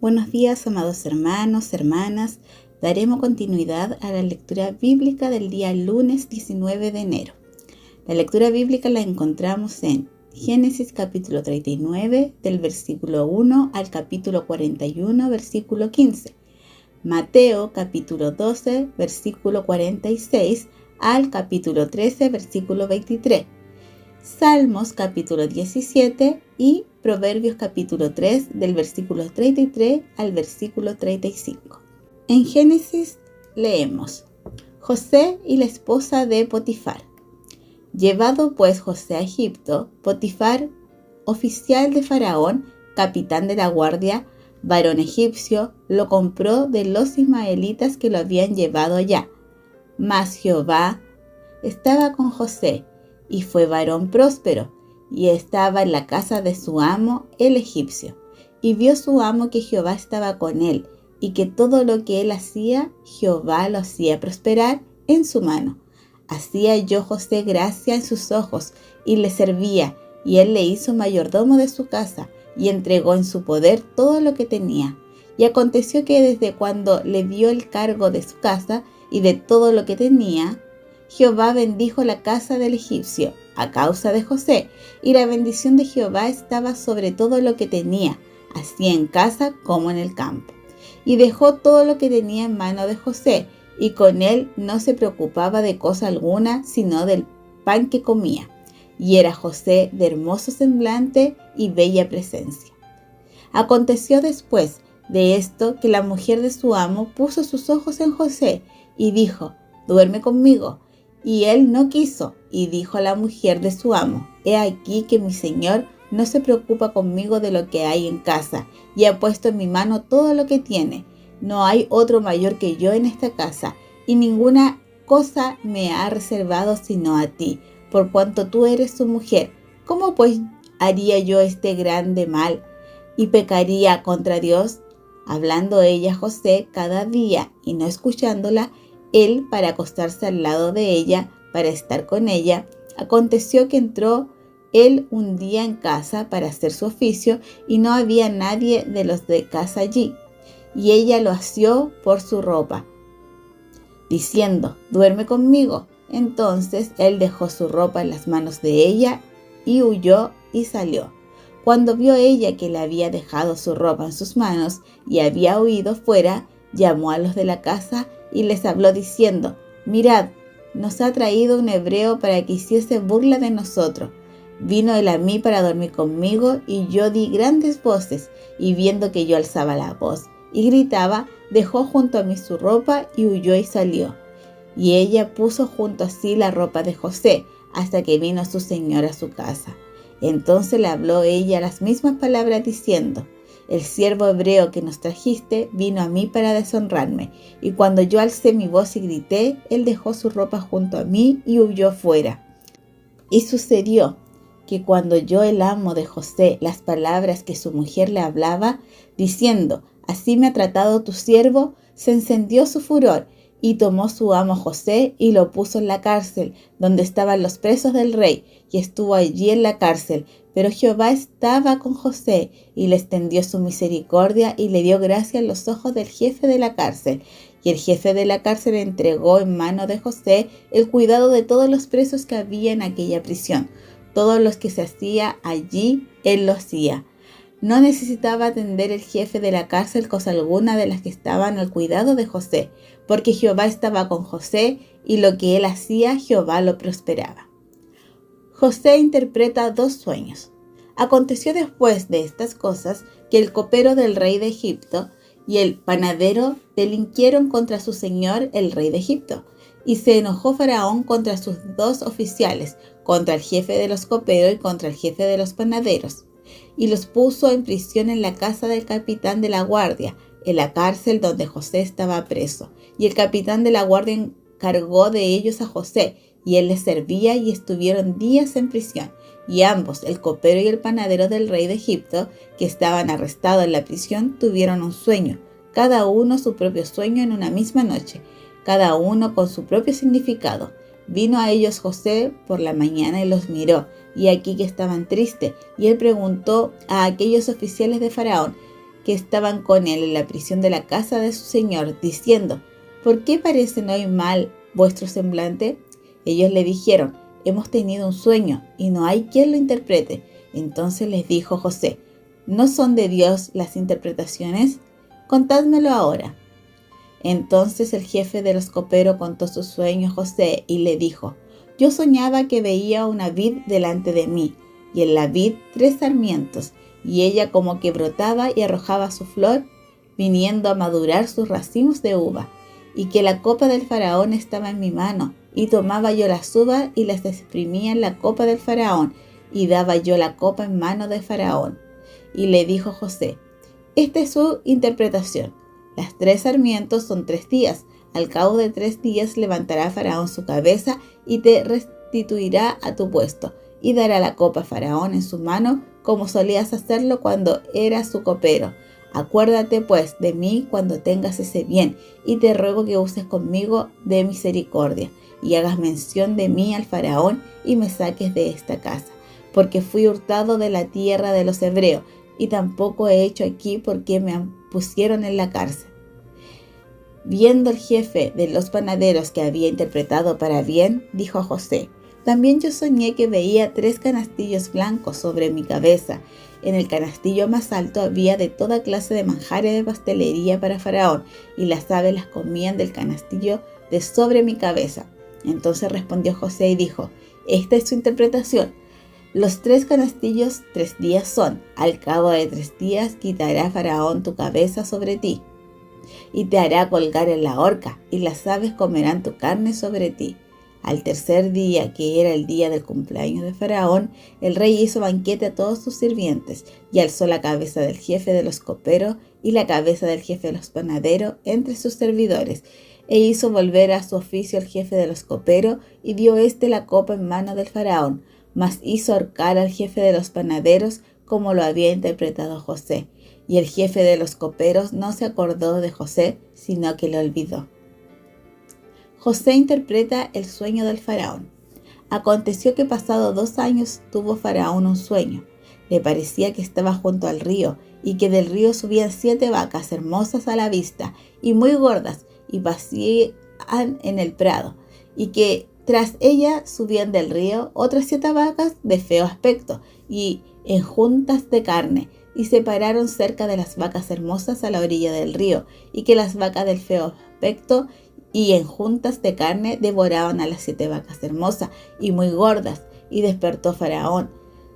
Buenos días, amados hermanos, hermanas. Daremos continuidad a la lectura bíblica del día lunes 19 de enero. La lectura bíblica la encontramos en Génesis capítulo 39, del versículo 1 al capítulo 41, versículo 15. Mateo capítulo 12, versículo 46 al capítulo 13, versículo 23. Salmos capítulo 17 y Proverbios capítulo 3 del versículo 33 al versículo 35. En Génesis leemos: José y la esposa de Potifar. Llevado pues José a Egipto, Potifar, oficial de Faraón, capitán de la guardia, varón egipcio, lo compró de los ismaelitas que lo habían llevado allá. Mas Jehová estaba con José, y fue varón próspero, y estaba en la casa de su amo el egipcio. Y vio su amo que Jehová estaba con él, y que todo lo que él hacía, Jehová lo hacía prosperar en su mano. Así halló José gracia en sus ojos, y le servía, y él le hizo mayordomo de su casa, y entregó en su poder todo lo que tenía. Y aconteció que desde cuando le dio el cargo de su casa y de todo lo que tenía, Jehová bendijo la casa del egipcio a causa de José, y la bendición de Jehová estaba sobre todo lo que tenía, así en casa como en el campo. Y dejó todo lo que tenía en mano de José, y con él no se preocupaba de cosa alguna, sino del pan que comía. Y era José de hermoso semblante y bella presencia. Aconteció después de esto que la mujer de su amo puso sus ojos en José, y dijo: duerme conmigo. Y él no quiso, y dijo a la mujer de su amo: he aquí que mi señor no se preocupa conmigo de lo que hay en casa, y ha puesto en mi mano todo lo que tiene. No hay otro mayor que yo en esta casa, y ninguna cosa me ha reservado sino a ti, por cuanto tú eres su mujer. ¿Cómo pues haría yo este grande mal y pecaría contra Dios? Hablando ella a José cada día y no escuchándola, él para acostarse al lado de ella, para estar con ella. Aconteció que entró él un día en casa para hacer su oficio, y no había nadie de los de casa allí. Y ella lo asió por su ropa, diciendo: duerme conmigo. Entonces él dejó su ropa en las manos de ella, y huyó y salió. Cuando vio ella que le había dejado su ropa en sus manos, y había huido fuera, llamó a los de la casa, y les habló diciendo: mirad, nos ha traído un hebreo para que hiciese burla de nosotros. Vino él a mí para dormir conmigo, y yo di grandes voces, y viendo que yo alzaba la voz y gritaba, dejó junto a mí su ropa, y huyó y salió. Y ella puso junto a sí la ropa de José, hasta que vino su señor a su casa. Entonces le habló ella las mismas palabras, diciendo: el siervo hebreo que nos trajiste vino a mí para deshonrarme. Y cuando yo alcé mi voz y grité, él dejó su ropa junto a mí y huyó fuera. Y sucedió que cuando oyó el amo de José las palabras que su mujer le hablaba, diciendo: así me ha tratado tu siervo, se encendió su furor, y tomó su amo José y lo puso en la cárcel, donde estaban los presos del rey, y estuvo allí en la cárcel. Pero Jehová estaba con José, y le extendió su misericordia, y le dio gracia en los ojos del jefe de la cárcel. Y el jefe de la cárcel entregó en mano de José el cuidado de todos los presos que había en aquella prisión. Todos los que se hacía allí, él lo hacía. No necesitaba atender el jefe de la cárcel cosa alguna de las que estaban al cuidado de José, porque Jehová estaba con José, y lo que él hacía, Jehová lo prosperaba. José interpreta dos sueños. Aconteció después de estas cosas que el copero del rey de Egipto y el panadero delinquieron contra su señor el rey de Egipto. Y se enojó Faraón contra sus dos oficiales, contra el jefe de los coperos y contra el jefe de los panaderos. Y los puso en prisión en la casa del capitán de la guardia, en la cárcel donde José estaba preso. Y el capitán de la guardia encargó de ellos a José, y él les servía, y estuvieron días en prisión. Y ambos, el copero y el panadero del rey de Egipto, que estaban arrestados en la prisión, tuvieron un sueño, cada uno su propio sueño en una misma noche, cada uno con su propio significado. Vino a ellos José por la mañana y los miró, y aquí que estaban tristes, y él preguntó a aquellos oficiales de Faraón: que estaban con él en la prisión de la casa de su señor, diciendo: ¿por qué parecen hoy mal vuestro semblante? Ellos le dijeron: hemos tenido un sueño, y no hay quien lo interprete. Entonces les dijo José: ¿no son de Dios las interpretaciones? Contádmelo ahora. Entonces el jefe de los coperos contó su sueño a José y le dijo: yo soñaba que veía una vid delante de mí, y en la vid 3 sarmientos, y ella como que brotaba y arrojaba su flor, viniendo a madurar sus racimos de uva, y que la copa del faraón estaba en mi mano, y tomaba yo las uvas y las exprimía en la copa del faraón, y daba yo la copa en mano del faraón. Y le dijo José: esta es su interpretación. Las 3 sarmientos son 3 días. Al cabo de 3 días levantará Faraón su cabeza y te restituirá a tu puesto, y dará la copa a Faraón en su mano, como solías hacerlo cuando eras su copero. Acuérdate pues de mí cuando tengas ese bien, y te ruego que uses conmigo de misericordia, y hagas mención de mí al Faraón, y me saques de esta casa, porque fui hurtado de la tierra de los hebreos, y tampoco he hecho aquí porque me pusieron en la cárcel. Viendo el jefe de los panaderos que había interpretado para bien, dijo a José: también yo soñé que veía 3 canastillos blancos sobre mi cabeza. En el canastillo más alto había de toda clase de manjares de pastelería para Faraón, y las aves las comían del canastillo de sobre mi cabeza. Entonces respondió José y dijo: esta es su interpretación. Los 3 canastillos 3 días son. Al cabo de 3 días quitará Faraón tu cabeza sobre ti, y te hará colgar en la horca, y las aves comerán tu carne sobre ti. Al tercer día, que era el día del cumpleaños de Faraón, el rey hizo banquete a todos sus sirvientes, y alzó la cabeza del jefe de los coperos y la cabeza del jefe de los panaderos entre sus servidores, e hizo volver a su oficio al jefe de los coperos, y dio la copa en mano del Faraón, mas hizo ahorcar al jefe de los panaderos, como lo había interpretado José. Y el jefe de los coperos no se acordó de José, sino que lo olvidó. José interpreta el sueño del faraón. Aconteció que pasado 2 años tuvo Faraón un sueño. Le parecía que estaba junto al río, y que del río subían 7 vacas hermosas a la vista, y muy gordas, y pasían en el prado, y que tras ella subían del río otras 7 vacas de feo aspecto, y en juntas de carne, y se pararon cerca de las vacas hermosas a la orilla del río, y que las vacas del feo aspecto y en juntas de carne devoraban a las 7 vacas hermosas y muy gordas. Y despertó Faraón.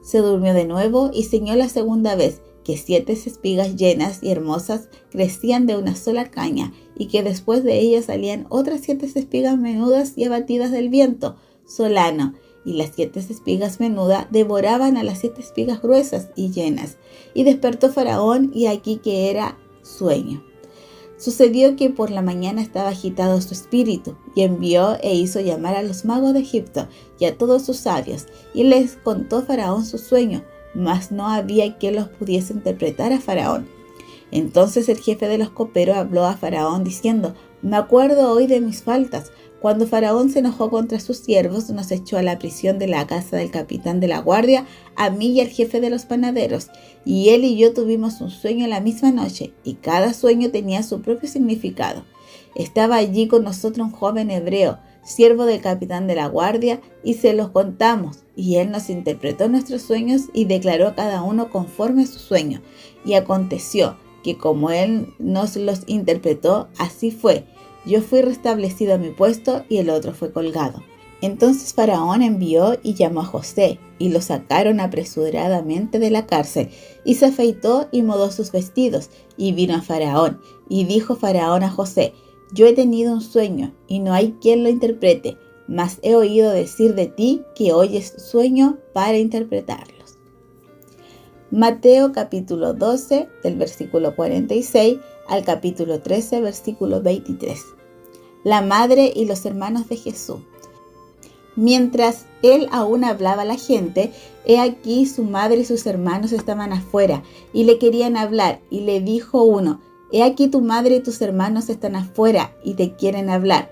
Se durmió de nuevo y soñó la segunda vez que 7 espigas llenas y hermosas crecían de una sola caña, y que después de ellas salían otras 7 espigas menudas y abatidas del viento solano, y las 7 espigas menudas devoraban a las 7 espigas gruesas y llenas. Y despertó Faraón, y aquí que era sueño. Sucedió que por la mañana estaba agitado su espíritu, y envió e hizo llamar a los magos de Egipto y a todos sus sabios, y les contó Faraón su sueño, mas no había quien los pudiese interpretar a Faraón. Entonces el jefe de los coperos habló a Faraón diciendo: me acuerdo hoy de mis faltas. Cuando Faraón se enojó contra sus siervos, nos echó a la prisión de la casa del capitán de la guardia, a mí y al jefe de los panaderos, y él y yo tuvimos un sueño la misma noche, y cada sueño tenía su propio significado. Estaba allí con nosotros un joven hebreo, siervo del capitán de la guardia, y se los contamos, y él nos interpretó nuestros sueños y declaró a cada uno conforme a su sueño. Y aconteció que como él nos los interpretó, así fue. Yo fui restablecido a mi puesto y el otro fue colgado. Entonces Faraón envió y llamó a José, y lo sacaron apresuradamente de la cárcel, y se afeitó y mudó sus vestidos, y vino a Faraón. Y dijo Faraón a José: yo he tenido un sueño, y no hay quien lo interprete, mas he oído decir de ti que oyes sueño para interpretarlos. Mateo capítulo 12, del versículo 46 al capítulo 13, versículo 23. La madre y los hermanos de Jesús. Mientras él aún hablaba a la gente, he aquí su madre y sus hermanos estaban afuera, y le querían hablar, y le dijo uno: he aquí tu madre y tus hermanos están afuera, y te quieren hablar.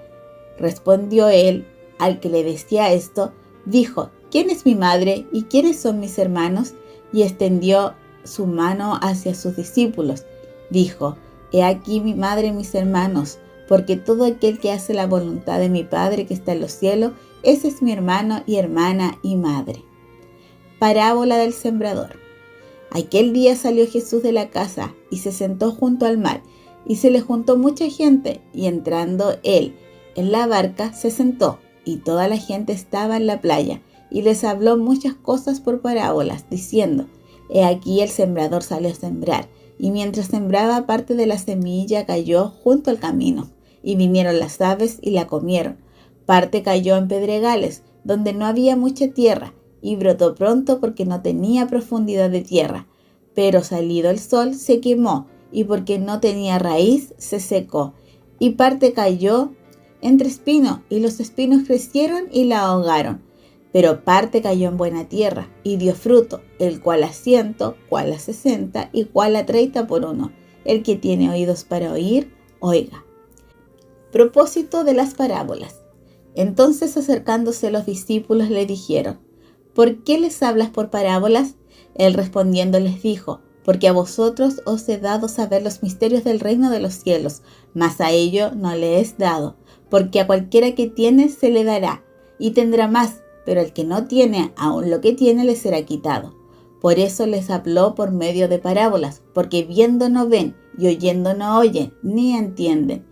Respondió él al que le decía esto, dijo: ¿quién es mi madre y quiénes son mis hermanos? Y extendió su mano hacia sus discípulos, Dijo: He aquí mi madre y mis hermanos, porque todo aquel que hace la voluntad de mi Padre que está en los cielos, ese es mi hermano y hermana y madre. Parábola del sembrador. Aquel día salió Jesús de la casa y se sentó junto al mar, y se le juntó mucha gente, y entrando él en la barca se sentó, y toda la gente estaba en la playa, y les habló muchas cosas por parábolas, diciendo: He aquí el sembrador salió a sembrar, y mientras sembraba, parte de la semilla cayó junto al camino, y vinieron las aves y la comieron. Parte cayó en pedregales, donde no había mucha tierra, y brotó pronto porque no tenía profundidad de tierra. Pero salido el sol se quemó, y porque no tenía raíz se secó. Y parte cayó entre espinos, y los espinos crecieron y la ahogaron. Pero parte cayó en buena tierra, y dio fruto, el cual a 100, cual a 60, y cual a 30 por uno. El que tiene oídos para oír, oiga. Propósito de las parábolas. Entonces, acercándose los discípulos, le dijeron: ¿Por qué les hablas por parábolas? Él respondiendo les dijo: Porque a vosotros os he dado saber los misterios del reino de los cielos, mas a ello no le es dado, porque a cualquiera que tiene se le dará, y tendrá más, pero el que no tiene, aun lo que tiene le será quitado. Por eso les habló por medio de parábolas, porque viendo no ven, y oyendo no oyen, ni entienden.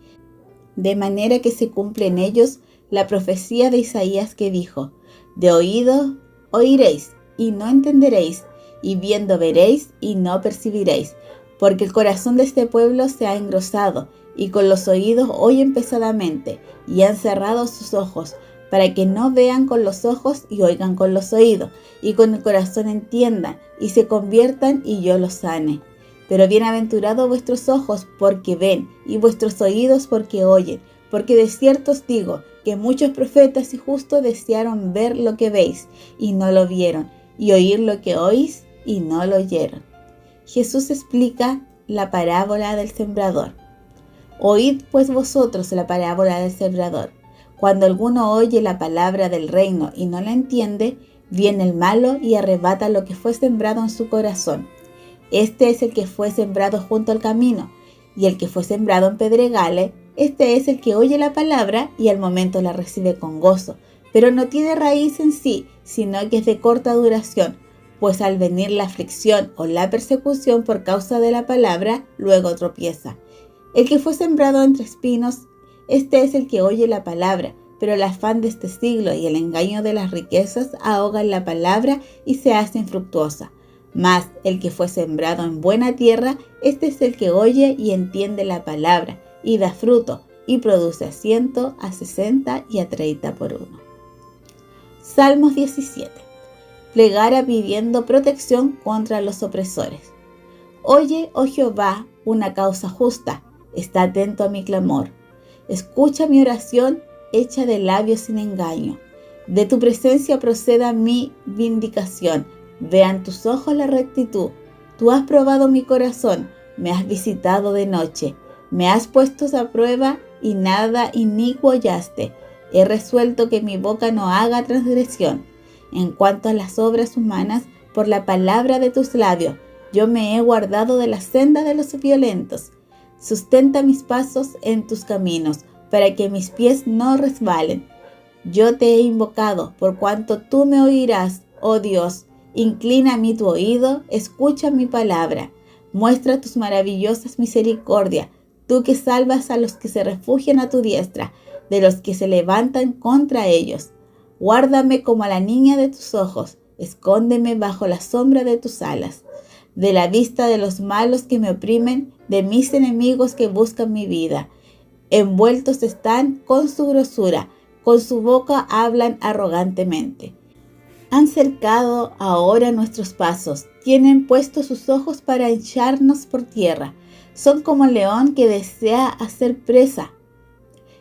De manera que se cumple en ellos la profecía de Isaías que dijo: De oído oiréis, y no entenderéis, y viendo veréis, y no percibiréis, porque el corazón de este pueblo se ha engrosado, y con los oídos oyen pesadamente, y han cerrado sus ojos, para que no vean con los ojos y oigan con los oídos, y con el corazón entiendan, y se conviertan, y yo los sane. Pero bienaventurados vuestros ojos porque ven, y vuestros oídos porque oyen, porque de cierto os digo que muchos profetas y justos desearon ver lo que veis, y no lo vieron, y oír lo que oís, y no lo oyeron. Jesús explica la parábola del sembrador. Oíd pues vosotros la parábola del sembrador. Cuando alguno oye la palabra del reino y no la entiende, viene el malo y arrebata lo que fue sembrado en su corazón. Este es el que fue sembrado junto al camino, y el que fue sembrado en pedregales, este es el que oye la palabra y al momento la recibe con gozo, pero no tiene raíz en sí, sino que es de corta duración, pues al venir la aflicción o la persecución por causa de la palabra, luego tropieza. El que fue sembrado entre espinos, este es el que oye la palabra, pero el afán de este siglo y el engaño de las riquezas ahogan la palabra y se hace infructuosa. Mas el que fue sembrado en buena tierra, este es el que oye y entiende la palabra, y da fruto, y produce a 100, a 60 y a 30 por uno. Salmos 17. Plegara pidiendo protección contra los opresores. Oye, oh Jehová, una causa justa, está atento a mi clamor. Escucha mi oración, hecha de labios sin engaño. De tu presencia proceda mi vindicación. Vean tus ojos la rectitud. Tú has probado mi corazón, me has visitado de noche. Me has puesto a prueba y nada inicuo hallaste. He resuelto que mi boca no haga transgresión. En cuanto a las obras humanas, por la palabra de tus labios, yo me he guardado de la senda de los violentos. Sustenta mis pasos en tus caminos, para que mis pies no resbalen. Yo te he invocado, por cuanto tú me oirás, oh Dios. Inclina a mí tu oído, escucha mi palabra. Muestra tus maravillosas misericordias, tú que salvas a los que se refugian a tu diestra, de los que se levantan contra ellos. Guárdame como a la niña de tus ojos, escóndeme bajo la sombra de tus alas. De la vista de los malos que me oprimen, de mis enemigos que buscan mi vida. Envueltos están con su grosura, con su boca hablan arrogantemente. Han cercado ahora nuestros pasos, tienen puestos sus ojos para echarnos por tierra. Son como león que desea hacer presa,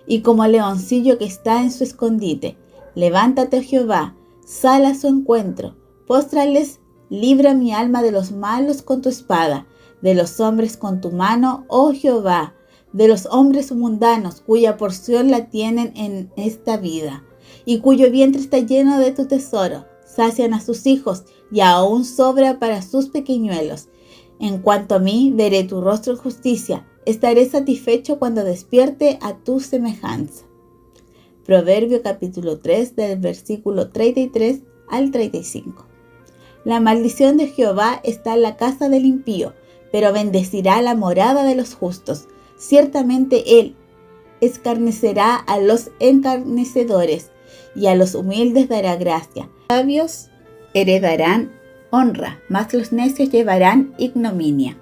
y como leoncillo que está en su escondite. Levántate, oh Jehová, sal a su encuentro, póstrales, libra mi alma de los malos con tu espada, de los hombres con tu mano, oh Jehová, de los hombres mundanos, cuya porción la tienen en esta vida, y cuyo vientre está lleno de tu tesoro. Sacian a sus hijos, y aún sobra para sus pequeñuelos. En cuanto a mí, veré tu rostro en justicia. Estaré satisfecho cuando despierte a tu semejanza. Proverbio capítulo 3 del versículo 33 al 35. La maldición de Jehová está en la casa del impío, pero bendecirá la morada de los justos. Ciertamente él escarnecerá a los encarnecedores y a los humildes dará gracia. Los sabios heredarán honra, mas los necios llevarán ignominia.